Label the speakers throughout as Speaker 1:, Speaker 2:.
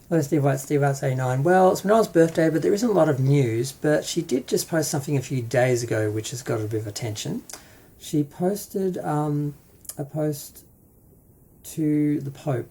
Speaker 1: Hello, Steve White, Steve White's 89. Well, it's Madonna's birthday, but there isn't a lot of news. But she did just post something a few days ago, which has got a bit of attention. She posted a post to the Pope,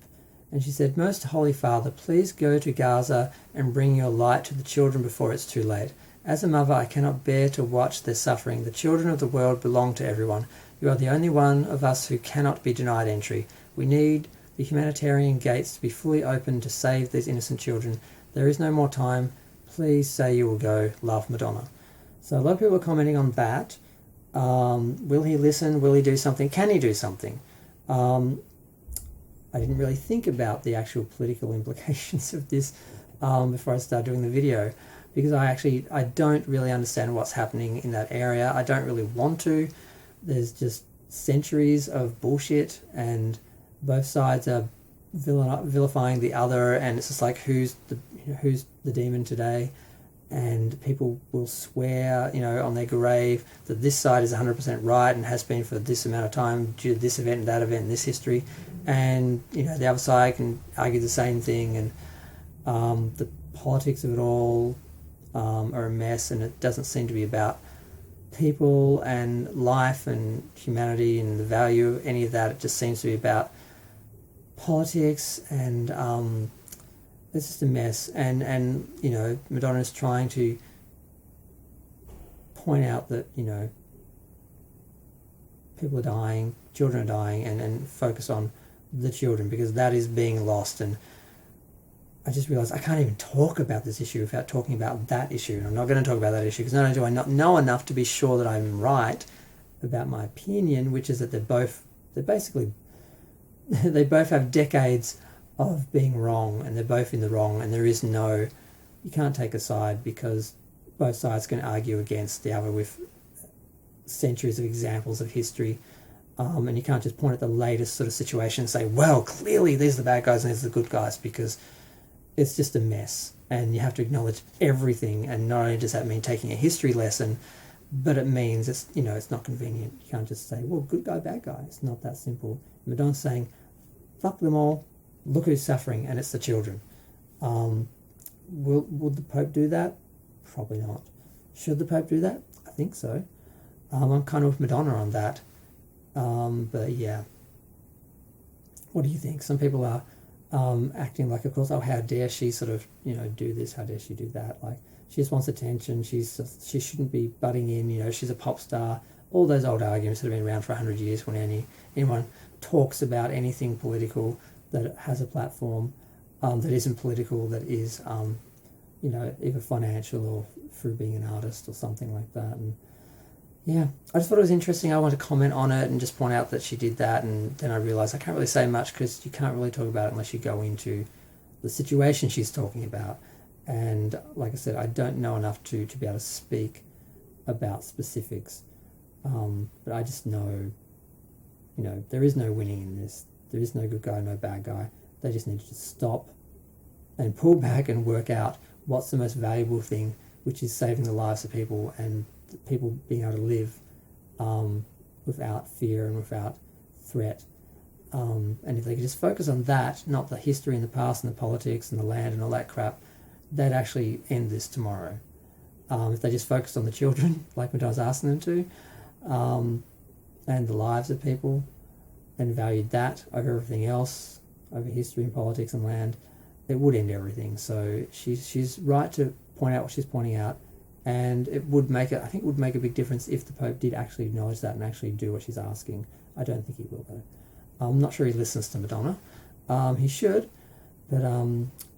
Speaker 1: and she said, "Most Holy Father, please go to Gaza and bring your light to the children before it's too late. As a mother, I cannot bear to watch their suffering. The children of the world belong to everyone. You are the only one of us who cannot be denied entry. We need the humanitarian gates to be fully open to save these innocent children. There is no more time. Please say you will go. Love, Madonna." So a lot of people are commenting on that. Will he listen? Will he do something? Can he do something? I didn't really think about the actual political implications of this before I started doing the video, because I don't really understand what's happening in that area. I don't really want to. There's just centuries of bullshit, and both sides are vilifying the other, and it's just like, who's the demon today? And people will swear, on their grave that this side is 100% right and has been for this amount of time due to this event, that event, and this history. And, the other side can argue the same thing. And the politics of it all are a mess, and it doesn't seem to be about people and life and humanity and the value of any of that. It just seems to be about politics, and it's just a mess. And Madonna is trying to point out that people are dying, children are dying, and focus on the children, because that is being lost. And I just realised I can't even talk about this issue without talking about that issue. And I'm not going to talk about that issue, because not only do I not know enough to be sure that I'm right about my opinion, which is that they both have decades of being wrong, and they're both in the wrong, and you can't take a side, because both sides can argue against the other with centuries of examples of history, and you can't just point at the latest sort of situation and say, well, clearly these are the bad guys and these are the good guys, because it's just a mess. And you have to acknowledge everything, and not only does that mean taking a history lesson, but it means it's not convenient. You can't just say, well, good guy, bad guy. It's not that simple. Madonna's saying, fuck them all, look who's suffering, and it's the children. Would the Pope do that? Probably not. Should the Pope do that? I think so. I'm kind of with Madonna on that. But yeah. What do you think? Some people are acting like, of course, oh, how dare she sort of, do this, how dare she do that? Like, she just wants attention, she shouldn't be butting in, she's a pop star. All those old arguments that have been around for 100 years when anyone talks about anything political that has a platform that isn't political, that is, either financial or through being an artist or something like that. And yeah, I just thought it was interesting. I wanted to comment on it and just point out that she did that, and then I realised I can't really say much, because you can't really talk about it unless you go into the situation she's talking about. And like I said, I don't know enough to be able to speak about specifics. But I just know, there is no winning in this. There is no good guy, no bad guy. They just need to stop and pull back and work out what's the most valuable thing, which is saving the lives of people, and people being able to live without fear and without threat. And if they could just focus on that, not the history and the past and the politics and the land and all that crap, they'd actually end this tomorrow. If they just focused on the children, like what I was asking them to, and the lives of people, and valued that over everything else, over history and politics and land, it would end everything. So she's right to point out what she's pointing out, and I think it would make a big difference if the Pope did actually acknowledge that and actually do what she's asking. I don't think he will, though. I'm not sure he listens to Madonna. He should, but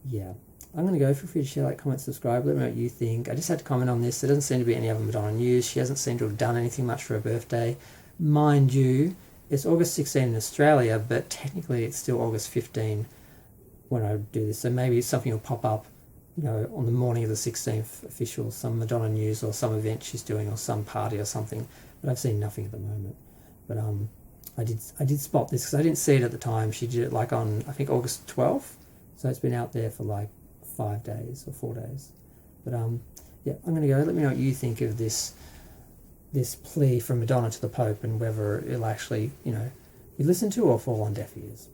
Speaker 1: yeah. I'm going to go. Feel free to share, like, comment, subscribe. Let me know what you think. I just had to comment on this. There doesn't seem to be any other Madonna news. She hasn't seemed to have done anything much for her birthday. Mind you, it's August 16 in Australia, but technically it's still August 15 when I do this. So maybe something will pop up, on the morning of the 16th, official, some Madonna news or some event she's doing or some party or something. But I've seen nothing at the moment. But I did spot this, because I didn't see it at the time. She did it like on, I think, August 12th. So it's been out there for like 5 days or 4 days. But yeah, I'm going to go. Let me know what you think of this plea from Madonna to the Pope, and whether it'll actually, be listened to or fall on deaf ears.